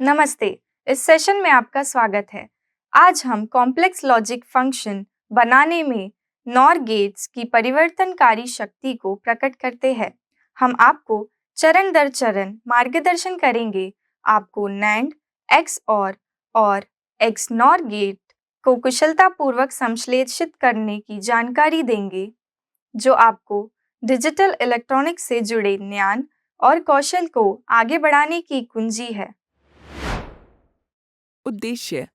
नमस्ते। इस सेशन में आपका स्वागत है। आज हम कॉम्प्लेक्स लॉजिक फंक्शन बनाने में नॉर गेट्स की परिवर्तनकारी शक्ति को प्रकट करते हैं। हम आपको चरण दर चरण मार्गदर्शन करेंगे। आपको नैंड एक्स और एक्स नॉर गेट को कुशलतापूर्वक संश्लेषित करने की जानकारी देंगे, जो आपको डिजिटल इलेक्ट्रॉनिक्स से जुड़े ज्ञान और कौशल को आगे बढ़ाने की कुंजी है। उद्देश्य।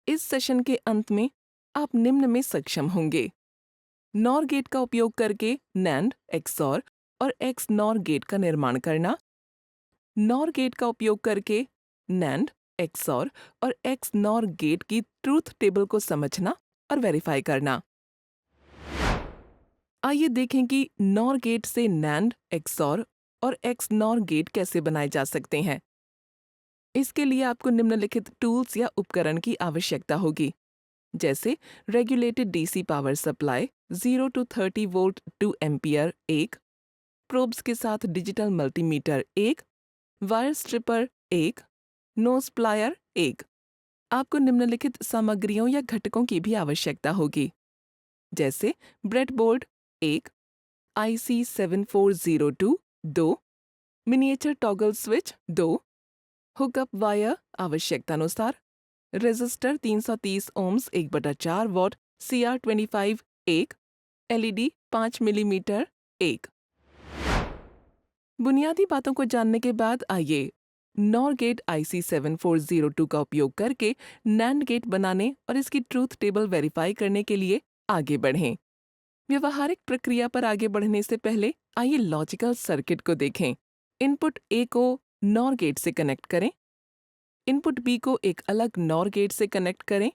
इस सेशन के अंत में आप निम्न में सक्षम होंगे: नॉर गेट का उपयोग करके नैंड एक्सॉर और एक्स नॉर गेट का निर्माण करना, नॉर गेट का उपयोग करके नैंड एक्सॉर और एक्स नॉर गेट की ट्रूथ टेबल को समझना और वेरीफाई करना। आइए देखें कि नॉर गेट से नैंड एक्सॉर और एक्स नॉर गेट कैसे बनाए जा सकते हैं। इसके लिए आपको निम्नलिखित टूल्स या उपकरण की आवश्यकता होगी, जैसे regulated DC power supply 0 to 30 volt 2 ampere 1, probes के साथ digital multimeter 1, wire stripper 1, knows plier 1। आपको निम्नलिखित सामग्रियों या घटकों की भी आवश्यकता होगी, जैसे breadboard 1, IC 7402 2, miniature toggle switch 2, hookup wire आवश्यकतानुसार, resistor 330 ohms 1/4 watt CR25 1, LED 5 millimetre 1। बुनियादी बातों को जानने के बाद आइए नॉर गेट IC 7402 का उपयोग करके नैंड गेट बनाने और इसकी ट्रूथ टेबल वेरीफाई करने के लिए आगे बढ़ें। व्यवहारिक प्रक्रिया पर आगे बढ़ने से पहले आइए लॉजिकल सर्किट को देखें। इनपुट A को नॉर गेट से कनेक्ट करें, इनपुट B को एक अलग नॉर गेट से कनेक्ट करें,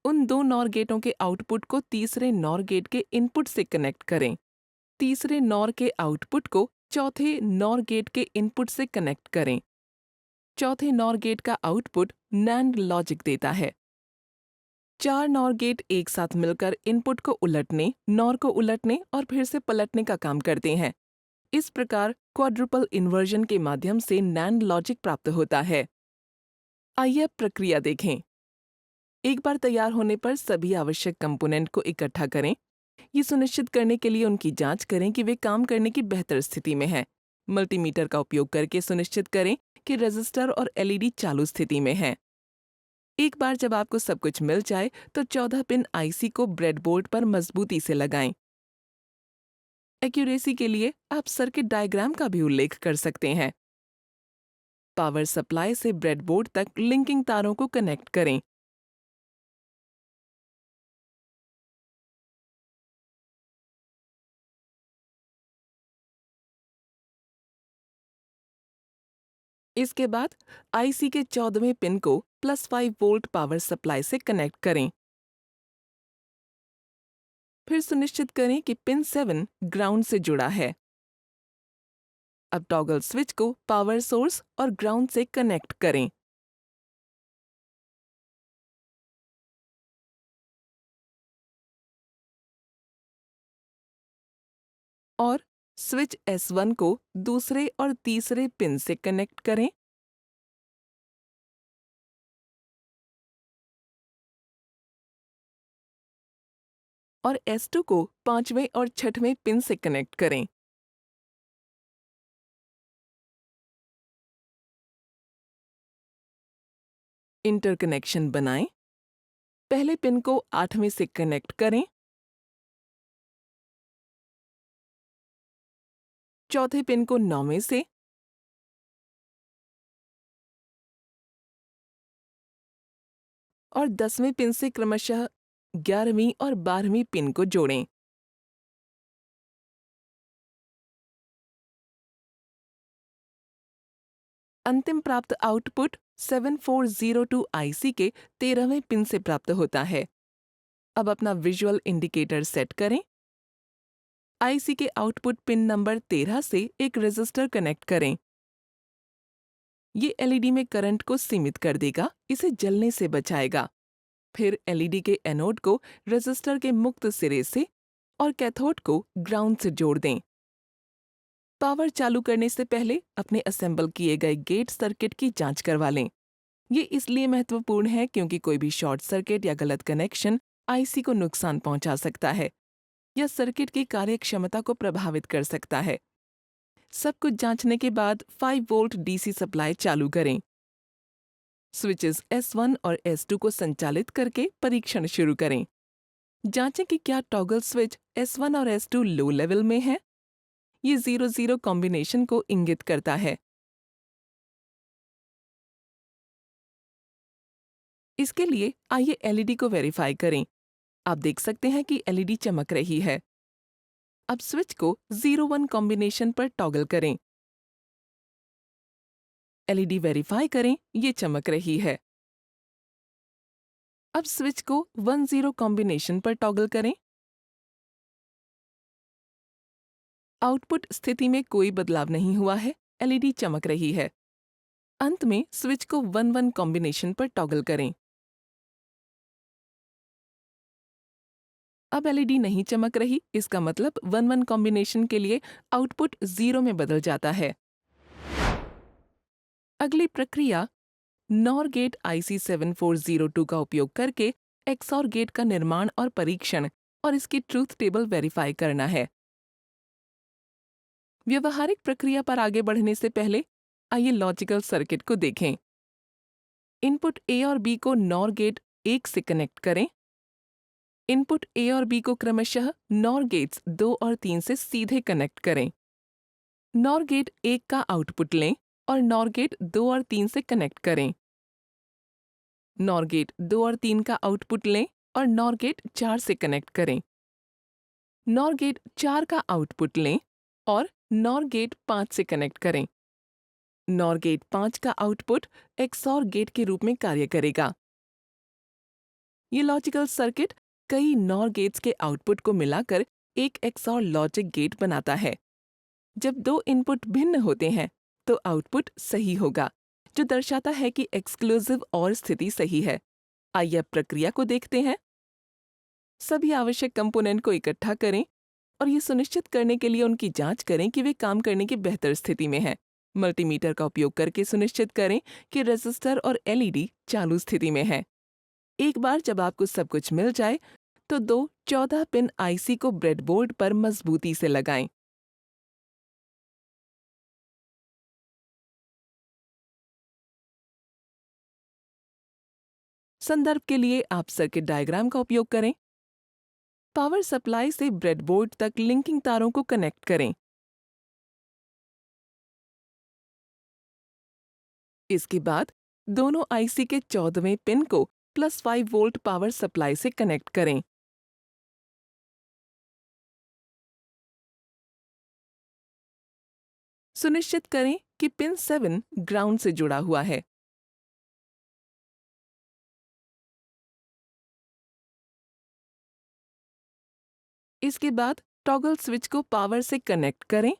उन दो नॉर गेटों के आउटपुट को तीसरे नॉर गेट के इनपुट से कनेक्ट करें, तीसरे नॉर के आउटपुट को चौथे नॉर गेट के इनपुट से कनेक्ट करें। चौथे नॉर गेट का आउटपुट नैंड लॉजिक देता है। 4 नॉर गेट एक साथ मिलकर इनपुट को उलटने, नॉर को उलटने और फिर से पलटने का काम करते हैं। इस प्रकार क्वाड्रुपल इन्वर्जन के माध्यम से नैंड लॉजिक प्राप्त होता है। आइए अब प्रक्रिया देखें। एक बार तैयार होने पर सभी आवश्यक कंपोनेंट को इकट्ठा करें। ये सुनिश्चित करने के लिए उनकी जांच करें कि वे काम करने की बेहतर स्थिति में हैं। मल्टीमीटर का उपयोग करके सुनिश्चित करें कि रेजिस्टर और LED चालू स्थिति में हैं। एक बार जब आपको सब कुछ मिल जाए तो 14 पिन IC को ब्रेडबोर्ड पर मजबूती से लगाएं। एक्यूरेसी के लिए आप सर्किट डायग्राम का भी उल्लेख कर सकते हैं। पावर सप्लाई से ब्रेडबोर्ड तक लिंकिंग तारों को कनेक्ट करें। इसके बाद IC के 14वें पिन को +5 वोल्ट पावर सप्लाई से कनेक्ट करें। फिर सुनिश्चित करें कि पिन 7 ग्राउंड से जुड़ा है। अब टॉगल स्विच को पावर सोर्स और ग्राउंड से कनेक्ट करें। और स्विच S1 को दूसरे और तीसरे पिन से कनेक्ट करें। और S2 को 5वें और 6वें पिन से कनेक्ट करें। इंटरकनेक्शन बनाएं। पहले पिन को 8वें से कनेक्ट करें, चौथे पिन को 9वें से और 10वें पिन से क्रमशः 11वीं और 12वीं पिन को जोड़ें। अंतिम प्राप्त आउटपुट 7402 IC के 13वें पिन से प्राप्त होता है। अब अपना विजुअल इंडिकेटर सेट करें। IC के आउटपुट पिन नंबर 13 से एक रेजिस्टर कनेक्ट करें। ये LED में करंट को सीमित कर देगा, इसे जलने से बचाएगा। फिर LED के एनोड को रेजिस्टर के मुक्त सिरे से और कैथोड को ग्राउंड से जोड़ दें। पावर चालू करने से पहले अपने असेंबल किए गए गेट सर्किट की जांच करवा लें। ये इसलिए महत्वपूर्ण है क्योंकि कोई भी शॉर्ट सर्किट या गलत कनेक्शन आईसी को नुकसान पहुंचा सकता है या सर्किट की कार्यक्षमता को प्रभावित कर सकता है। सब कुछ जांचने के बाद 5 वोल्ट डीसी सप्लाई चालू करें। स्विचेस S1 और S2 को संचालित करके परीक्षण शुरू करें। जांचें कि क्या टॉगल स्विच S1 और S2 लो लेवल में है। ये 0-0 कॉम्बिनेशन को इंगित करता है। इसके लिए आइए एलईडी को वेरीफाई करें। आप देख सकते हैं कि एलईडी चमक रही है। अब स्विच को 0-1 कॉम्बिनेशन पर टॉगल करें। एलईडी वेरीफाई करें, ये चमक रही है। अब स्विच को 1-0 कॉम्बिनेशन पर टॉगल करें। आउटपुट स्थिति में कोई बदलाव नहीं हुआ है, एलईडी चमक रही है। अंत में स्विच को 1-1 कॉम्बिनेशन पर टॉगल करें। अब एलईडी नहीं चमक रही, इसका मतलब 1-1 कॉम्बिनेशन के लिए आउटपुट 0 में बदल जाता है। अगली प्रक्रिया नॉर गेट IC7402 का उपयोग करके एक्सऑर गेट का निर्माण और परीक्षण और इसकी ट्रूथ टेबल वेरीफाई करना है। व्यवहारिक प्रक्रिया पर आगे बढ़ने से पहले आइए लॉजिकल सर्किट को देखें। इनपुट ए और बी को नॉर गेट 1 से कनेक्ट करें। इनपुट ए और बी को क्रमशः नॉर गेट्स 2 और 3 से सीधे कनेक्ट करें। नॉर गेट 1 का आउटपुट लें और नॉर गेट 2 और 3 से कनेक्ट करें। नॉर गेट 2 और 3 का आउटपुट लें और नॉर गेट 4 से कनेक्ट करें। नॉर गेट 4 का आउटपुट लें और नॉर गेट 5 से कनेक्ट करें। नॉर गेट 5 का आउटपुट एक्सऑर गेट के रूप में कार्य करेगा। ये लॉजिकल सर्किट कई नॉर गेट्स के आउटपुट को मिलाकर एक एक्सऑर लॉजिक गेट बनाता है। जब दो इनपुट भिन्न होते हैं तो आउटपुट सही होगा, जो दर्शाता है कि एक्सक्लूसिव और स्थिति सही है। आइए अब प्रक्रिया को देखते हैं। सभी आवश्यक कंपोनेंट को इकट्ठा करें और ये सुनिश्चित करने के लिए उनकी जांच करें कि वे काम करने की बेहतर स्थिति में हैं। मल्टीमीटर का उपयोग करके सुनिश्चित करें कि रेजिस्टर और एलईडी चालू स्थिति में है। एक बार जब आपको सब कुछ मिल जाए तो दो 14 पिन आईसी को ब्रेडबोर्ड पर मजबूती से लगाएं। संदर्भ के लिए आप सर्किट डायग्राम का उपयोग करें। पावर सप्लाई से ब्रेडबोर्ड तक लिंकिंग तारों को कनेक्ट करें। इसके बाद दोनों आईसी के 14वें पिन को +5 वोल्ट पावर सप्लाई से कनेक्ट करें। सुनिश्चित करें कि पिन 7 ग्राउंड से जुड़ा हुआ है। इसके बाद टॉगल स्विच को पावर से कनेक्ट करें।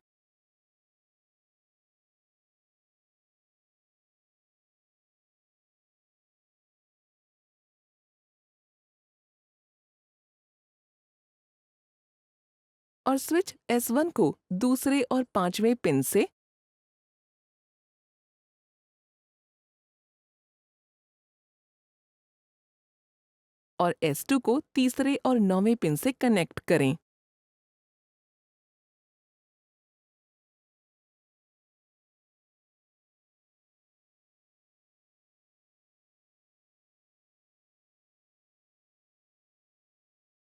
और स्विच S1 को दूसरे और 5वें पिन से और S2 को तीसरे और 9वें पिन से कनेक्ट करें।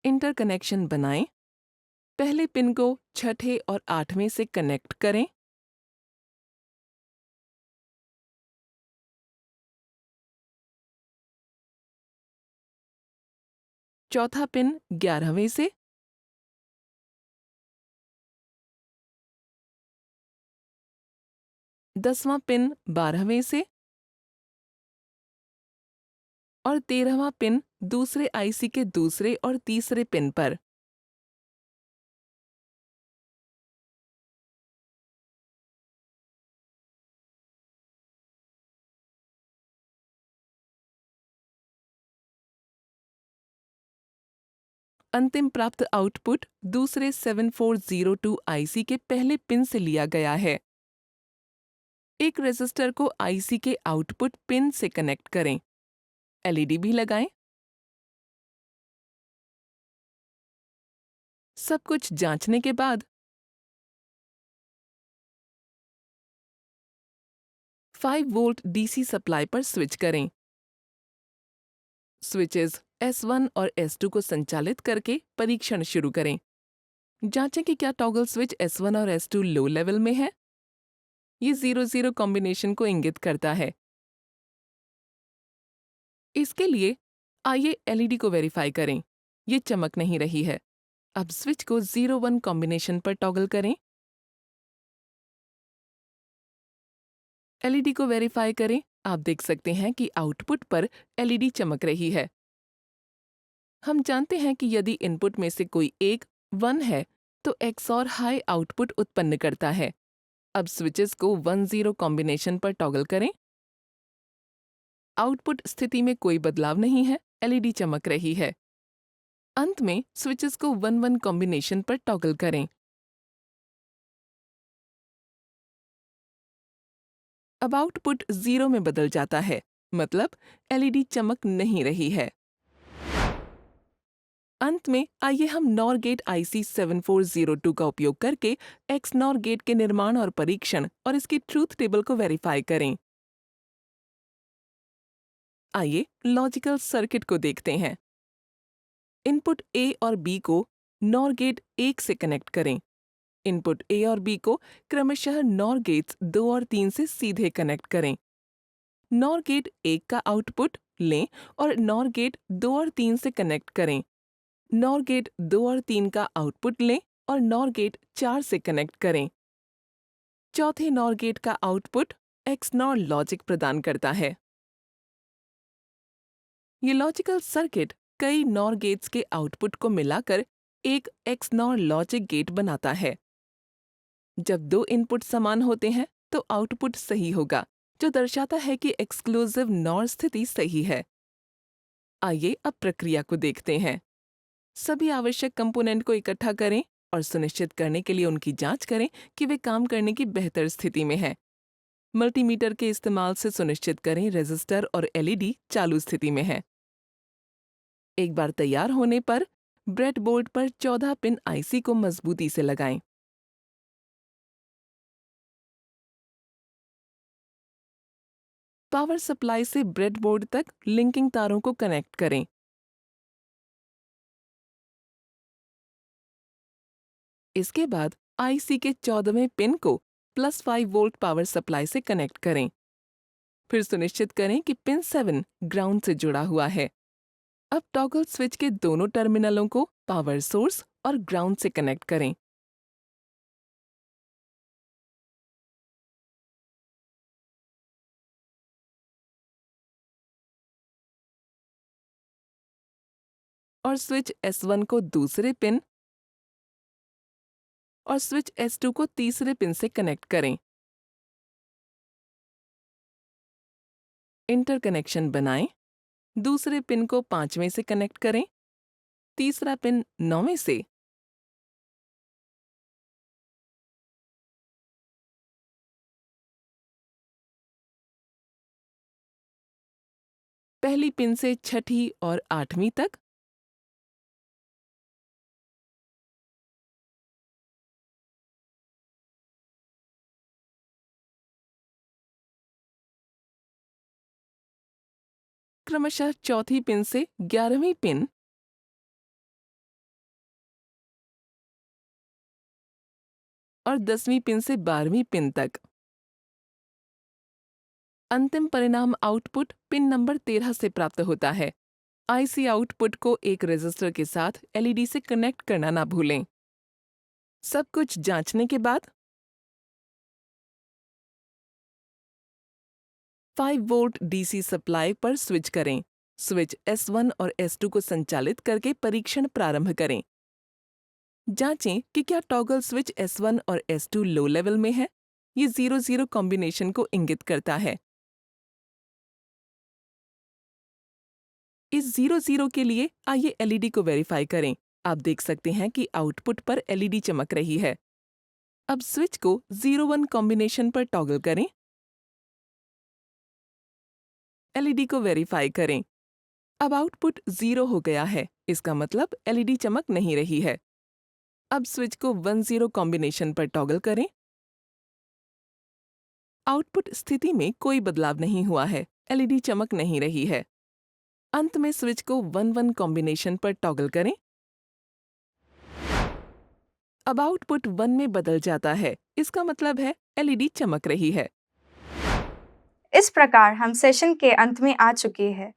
इंटरकनेक्शन बनाएं। पहले पिन को 6ठे और 8वें से कनेक्ट करें। चौथा पिन 11वें से, 10वां पिन 12वें से और 13वां पिन दूसरे आईसी के दूसरे और तीसरे पिन पर। अंतिम प्राप्त आउटपुट दूसरे 7402 आईसी के पहले पिन से लिया गया है। एक रेजिस्टर को आईसी के आउटपुट पिन से कनेक्ट करें। एलईडी भी लगाएं। सब कुछ जांचने के बाद 5 वोल्ट डीसी सप्लाई पर स्विच करें। स्विचेस S1 और S2 को संचालित करके परीक्षण शुरू करें। जांचें कि क्या टॉगल स्विच S1 और S2 लो लेवल में है। ये 0-0 कॉम्बिनेशन को इंगित करता है। इसके लिए आइए एलईडी को वेरीफाई करें। ये चमक नहीं रही है। अब स्विच को 0-1 कॉम्बिनेशन पर टॉगल करें। एलईडी को वेरीफाई करें। आप देख सकते हैं कि आउटपुट पर एलईडी चमक रही है। हम जानते हैं कि यदि इनपुट में से कोई एक 1 है तो XOR हाई आउटपुट उत्पन्न करता है। अब स्विचेस को 1-0 कॉम्बिनेशन पर टॉगल करें। आउटपुट स्थिति में कोई बदलाव नहीं है। एलईडी चमक रही है। अंत में स्विचेस को 1-1 कॉम्बिनेशन पर टॉगल करें। अब आउटपुट 0 में बदल जाता है, मतलब एलईडी चमक नहीं रही है। अंत में आइए हम नॉर गेट IC 7402 का उपयोग करके XNOR गेट के निर्माण और परीक्षण और इसकी ट्रूथ टेबल को वेरीफाई करें। आइए लॉजिकल सर्किट को देखते हैं। इनपुट A और B को नॉर गेट 1 से कनेक्ट करें। इनपुट A और B को क्रमशः नॉर गेट्स 2 और 3 से सीधे कनेक्ट करें। नॉर गेट 1 का आउटपुट लें और नॉर गेट 2 और 3 से कनेक्ट करें। नॉर गेट 2 और 3 का आउटपुट लें और नॉर गेट 4 से कनेक्ट करें। चौथे नॉर गेट का आउटपुट XNOR लॉजिक प्रदान करता है। ये लॉजिकल सर्किट कई नॉर गेट्स के आउटपुट को मिलाकर एक XNOR लॉजिक गेट बनाता है। जब दो इनपुट समान होते हैं तो आउटपुट सही होगा, जो दर्शाता है कि एक्सक्लूसिव नॉर स्थिति सही है। आइए अब प्रक्रिया को देखते हैं। सभी आवश्यक कंपोनेंट को इकट्ठा करें और सुनिश्चित करने के लिए उनकी जांच करें कि वे काम करने की बेहतर स्थिति में हैं। मल्टीमीटर के इस्तेमाल से सुनिश्चित करें रेजिस्टर और एलईडी चालू स्थिति में है। एक बार तैयार होने पर ब्रेडबोर्ड पर 14 पिन आईसी को मजबूती से लगाएं। पावर सप्लाई से ब्रेडबोर्ड तक लिंकिंग तारों को कनेक्ट करें। इसके बाद आईसी के 14वें पिन को +5 वोल्ट पावर सप्लाई से कनेक्ट करें। फिर सुनिश्चित करें कि पिन 7 ग्राउंड से जुड़ा हुआ है। अब टॉगल स्विच के दोनों टर्मिनलों को पावर सोर्स और ग्राउंड से कनेक्ट करें। और स्विच S1 को दूसरे पिन और स्विच S2 को तीसरे पिन से कनेक्ट करें। इंटरकनेक्शन बनाएं। दूसरे पिन को 5वें से कनेक्ट करें, तीसरा पिन 9वें से। पहली पिन से छठी और 8वीं तक। क्रमशः चौथी पिन से 11वीं पिन और 10वीं पिन से 12वीं पिन तक। अंतिम परिणाम आउटपुट पिन नंबर 13 से प्राप्त होता है। आईसी आउटपुट को एक रेजिस्टर के साथ एलईडी से कनेक्ट करना ना भूलें। सब कुछ जांचने के बाद 5 वोल्ट डीसी सप्लाई पर स्विच करें। स्विच S1 और S2 को संचालित करके परीक्षण प्रारंभ करें। जांचें कि क्या टॉगल स्विच S1 और S2 लो लेवल में है। ये 0-0 कॉम्बिनेशन को इंगित करता है। इस 0-0 के लिए आइए एलईडी को वेरीफाई करें। आप देख सकते हैं कि आउटपुट पर एलईडी चमक रही है। अब स्विच को 0-1 कॉम्बिनेशन पर टॉगल करें। एलईडी को वेरीफाई करें। अब आउटपुट 0 हो गया है, इसका मतलब एलईडी चमक नहीं रही है। अब स्विच को 1-0 कॉम्बिनेशन पर टॉगल करें। आउटपुट स्थिति में कोई बदलाव नहीं हुआ है, एलईडी चमक नहीं रही है। अंत में स्विच को 1-1 कॉम्बिनेशन पर टॉगल करें। अब आउटपुट 1 में बदल जाता है, इसका मतलब है एलईडी चमक रही है। इस प्रकार हम सेशन के अंत में आ चुके हैं।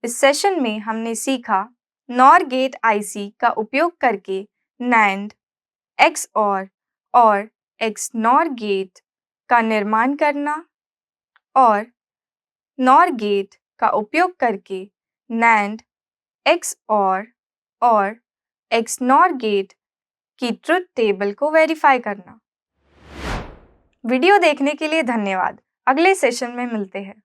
इस सेशन में हमने सीखा नॉर गेट आईसी का उपयोग करके नैंड, XOR और XNOR गेट का निर्माण करना और नॉर गेट का उपयोग करके नैंड, XOR और XNOR गेट की ट्रुथ टेबल को वेरीफाई करना। वीडियो देखने के लिए धन्यवाद। अगले सेशन में मिलते हैं।